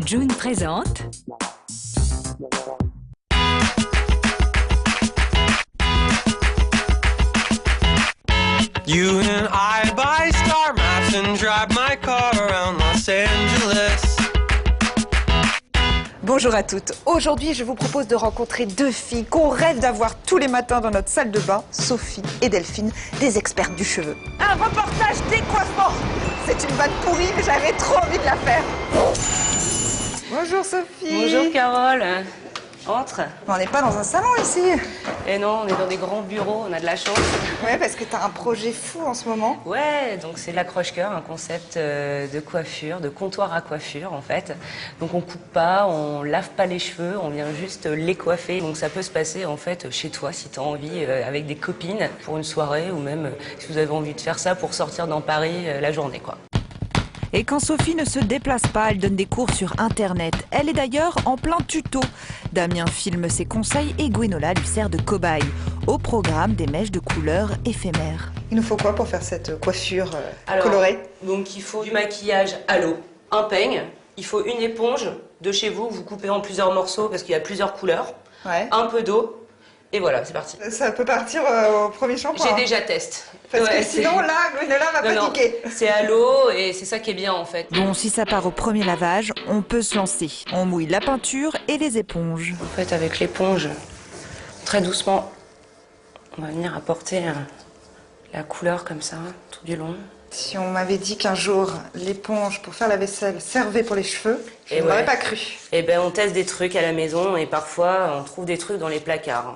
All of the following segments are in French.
June présente You and I buy star maps and drive my car around Los Angeles. Bonjour à toutes. Aujourd'hui, je vous propose de rencontrer deux filles qu'on rêve d'avoir tous les matins dans notre salle de bain, Sophie et Delphine, des expertes du cheveu. Un reportage décoiffement. C'est une vanne pourrie, mais j'avais trop envie de la faire. Bonjour Sophie. Bonjour Carole. Entre. On n'est pas dans un salon ici. Et non, on est dans des grands bureaux, on a de la chance. Ouais, parce que tu as un projet fou en ce moment. Ouais, donc c'est l'accroche-cœur, un concept de coiffure, de comptoir à coiffure en fait. Donc on coupe pas, on lave pas les cheveux, on vient juste les coiffer. Donc ça peut se passer en fait chez toi si tu as envie, avec des copines pour une soirée ou même si vous avez envie de faire ça pour sortir dans Paris la journée quoi. Et quand Sophie ne se déplace pas, elle donne des cours sur Internet. Elle est d'ailleurs en plein tuto. Damien filme ses conseils et Gwenola lui sert de cobaye. Au programme, des mèches de couleurs éphémères. Il nous faut quoi pour faire cette coiffure Alors, colorée? Donc il faut du maquillage à l'eau, un peigne, il faut une éponge de chez vous, vous coupez en plusieurs morceaux parce qu'il y a plusieurs couleurs, Ouais. un peu d'eau, et voilà, c'est parti. Ça peut partir au premier shampoing. J'ai déjà testé. Parce Ouais, que sinon, là, Gwenola va Non, paniquer. c'est à l'eau et c'est ça qui est bien en fait. Bon, si ça part au premier lavage, on peut se lancer. On mouille la peinture et les éponges. En fait, avec l'éponge, très doucement, on va venir apporter la couleur comme ça, tout du long. Si on m'avait dit qu'un jour, l'éponge pour faire la vaisselle servait pour les cheveux, je Et ne l'aurais ouais. pas cru. Et ben on teste des trucs à la maison et parfois on trouve des trucs dans les placards.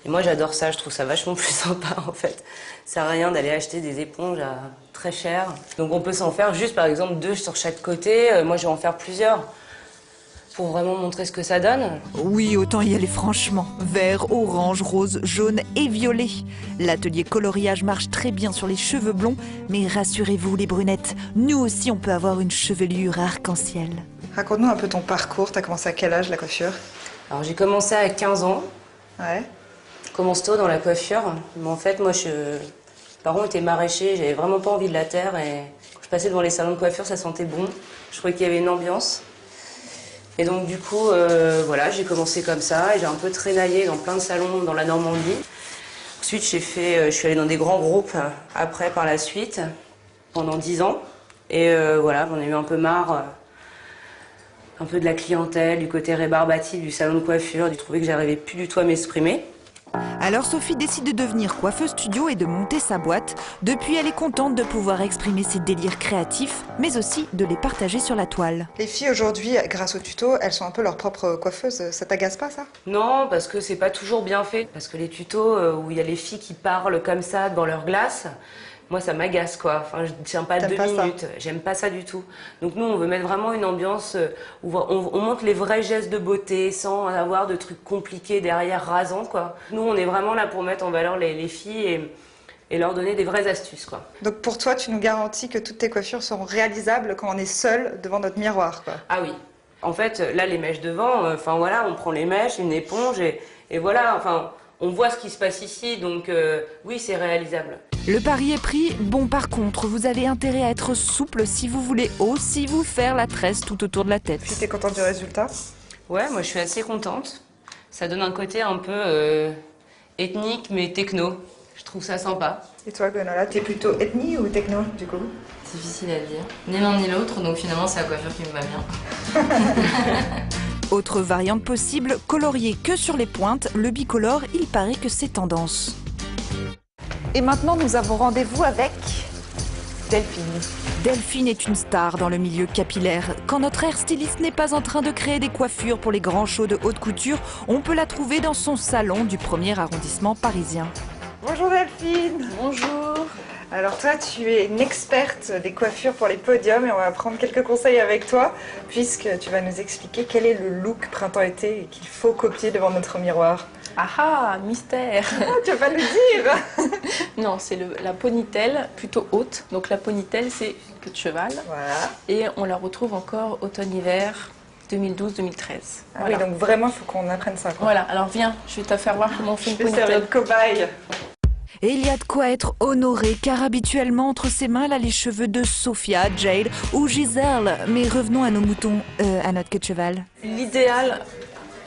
Et moi j'adore ça, je trouve ça vachement plus sympa en fait. Ça sert à rien d'aller acheter des éponges très chères. Donc on peut s'en faire juste par exemple 2 sur chaque côté. Moi je vais en faire plusieurs pour vraiment montrer ce que ça donne. Oui, autant y aller franchement. Vert, orange, rose, jaune et violet. L'atelier coloriage marche très bien sur les cheveux blonds, mais rassurez-vous les brunettes, nous aussi on peut avoir une chevelure arc-en-ciel. Raconte-nous un peu ton parcours. T'as commencé à quel âge la coiffure? Alors j'ai commencé à 15 ans. Ouais. Je commence tôt dans la coiffure, mais en fait, moi, mes parents étaient maraîchers, j'avais vraiment pas envie de la terre, et quand je passais devant les salons de coiffure, ça sentait bon. Je trouvais qu'il y avait une ambiance. Et donc, du coup, voilà, j'ai commencé comme ça, et j'ai un peu traînaillé dans plein de salons dans la Normandie. Ensuite, je suis allée dans des grands groupes, après, par la suite, pendant 10 ans. Et voilà, j'en ai eu un peu marre, un peu de la clientèle, du côté rébarbatif du salon de coiffure. J'ai trouvé que j'arrivais plus du tout à m'exprimer. Alors Sophie décide de devenir coiffeuse studio et de monter sa boîte. Depuis, elle est contente de pouvoir exprimer ses délires créatifs, mais aussi de les partager sur la toile. Les filles aujourd'hui, grâce au tuto, elles sont un peu leurs propres coiffeuses. Ça t'agace pas ça? Non, parce que c'est pas toujours bien fait. Parce que les tutos où il y a les filles qui parlent comme ça dans leur glace, moi ça m'agace quoi. Enfin, je tiens pas 2 minutes. J'aime pas ça du tout. Donc nous, on veut mettre vraiment une ambiance où on montre les vrais gestes de beauté sans avoir de trucs compliqués derrière rasants quoi. Nous, on est vraiment là pour mettre en valeur les filles et leur donner des vraies astuces quoi. Donc pour toi, tu nous garantis que toutes tes coiffures seront réalisables quand on est seul devant notre miroir quoi. Ah oui. En fait, là, les mèches devant, enfin voilà, on prend les mèches, une éponge et voilà, enfin, on voit ce qui se passe ici, donc oui, c'est réalisable. Le pari est pris. Bon, par contre, vous avez intérêt à être souple si vous voulez aussi vous faire la tresse tout autour de la tête. Puis t'es contente du résultat? Ouais, moi je suis assez contente. Ça donne un côté un peu ethnique mais techno. Je trouve ça sympa. Et toi, Gwenola, t'es plutôt ethnie ou techno du coup? Difficile à dire. Ni l'un ni l'autre, donc finalement c'est la coiffure qui me va bien. Autre variante possible, colorier que sur les pointes, le bicolore, il paraît que c'est tendance. Et maintenant, nous avons rendez-vous avec Delphine. Delphine est une star dans le milieu capillaire. Quand notre hairstyliste n'est pas en train de créer des coiffures pour les grands shows de haute couture, on peut la trouver dans son salon du 1er arrondissement parisien. Bonjour Delphine. Bonjour. Alors toi, tu es une experte des coiffures pour les podiums et on va prendre quelques conseils avec toi puisque tu vas nous expliquer quel est le look printemps-été qu'il faut copier devant notre miroir. Ah ah, mystère. Ah, tu vas pas nous dire. Non, c'est la ponytail plutôt haute. Donc la ponytail, c'est queue de cheval. Voilà. Et on la retrouve encore automne-hiver 2012-2013. Ah Voilà. oui, donc vraiment, il faut qu'on apprenne ça, quoi. Voilà, alors viens, je vais te faire voir comment on fait Je une vais servir ponytail. de cobaye. Et il y a de quoi être honoré, car habituellement, entre ses mains, elle a les cheveux de Sophia, Jade ou Giselle. Mais revenons à nos moutons, à notre queue de cheval. L'idéal,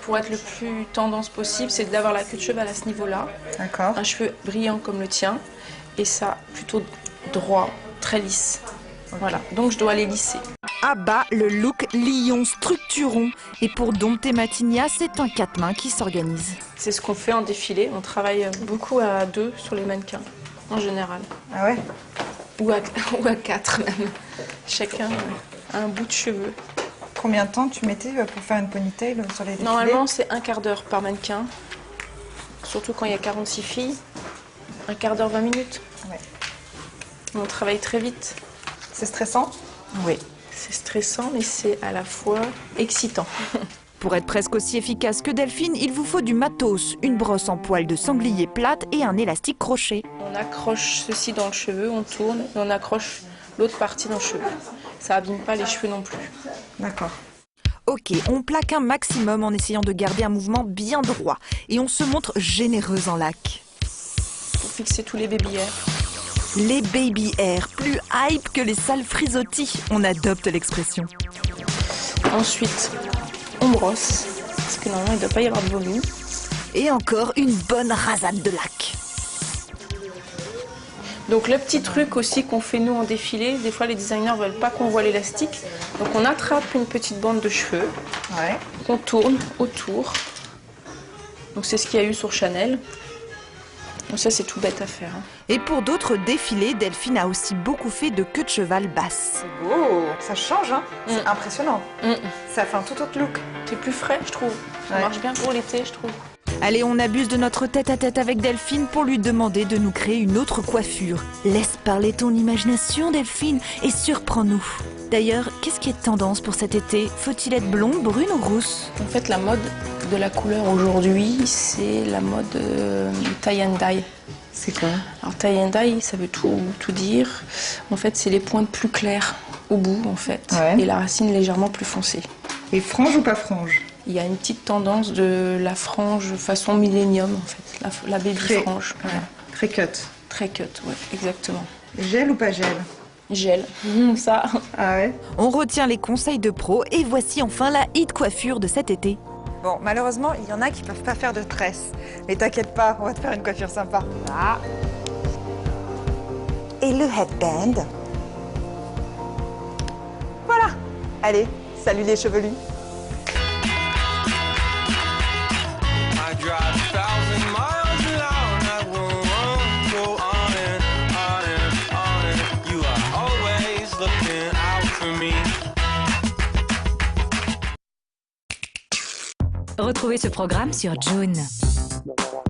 pour être le plus tendance possible, c'est d'avoir la queue de cheval à ce niveau-là. D'accord. Un cheveu brillant comme le tien, et ça plutôt droit, très lisse. Voilà, donc je dois les lisser. À bas, le look lion structuron. Et pour dompter Matinia, c'est un quatre-mains qui s'organise. C'est ce qu'on fait en défilé, on travaille beaucoup à deux sur les mannequins, en général. Ah ouais? Ou à quatre même. Chacun a un bout de cheveux. Combien de temps tu mettais pour faire une ponytail sur les défilés? Normalement, c'est un quart d'heure par mannequin. Surtout quand il y a 46 filles. Un quart d'heure, 20 minutes. Ouais. On travaille très vite. C'est stressant? Oui. C'est stressant, mais c'est à la fois excitant. Pour être presque aussi efficace que Delphine, il vous faut du matos, une brosse en poil de sanglier plate et un élastique crochet. On accroche ceci dans le cheveu, on tourne et on accroche l'autre partie dans le cheveu. Ça abîme pas les cheveux non plus. D'accord. Ok, on plaque un maximum en essayant de garder un mouvement bien droit. Et on se montre généreuse en lac. Pour fixer tous les baby hairs. Les baby hair, plus hype que les sales frisottis. On adopte l'expression. Ensuite, on brosse. Parce que normalement, il ne doit pas y avoir de volume. Et encore une bonne rasade de lac. Donc le petit truc aussi qu'on fait nous en défilé, des fois les designers ne veulent pas qu'on voit l'élastique. Donc on attrape une petite bande de cheveux, Ouais. qu'on tourne autour. Donc c'est ce qu'il y a eu sur Chanel. Donc ça c'est tout bête à faire. Et pour d'autres défilés, Delphine a aussi beaucoup fait de queue de cheval basse. C'est beau. Ça change, hein? C'est impressionnant. Ça fait un tout autre look. C'est plus frais je trouve. Ça Ouais. marche bien pour l'été je trouve. Allez, on abuse de notre tête-à-tête avec Delphine pour lui demander de nous créer une autre coiffure. Laisse parler ton imagination, Delphine, et surprends-nous. D'ailleurs, qu'est-ce qui est tendance pour cet été? Faut-il être blonde, brune ou rousse? En fait la mode de la couleur aujourd'hui c'est la mode tie and dye. C'est quoi? Alors tie and dye ça veut tout dire. En fait c'est les pointes plus claires au bout en fait. Ouais. Et la racine légèrement plus foncée. Et frange ou pas frange? Il y a une petite tendance de la frange façon millénium en fait, la baby Très- frange. Ouais. Très cut. Très cut, ouais, exactement. Gel ou pas gel? Gel, ça. Ah ouais? On retient les conseils de pro et voici enfin la hit coiffure de cet été. Bon, malheureusement, il y en a qui peuvent pas faire de tresse. Mais t'inquiète pas, on va te faire une coiffure sympa. Ah. Et le headband. Voilà. Allez, salut les chevelus. I drive 1,000 miles an hour and I won't go on and on and on and you are always looking out for me. Retrouvez ce programme sur June.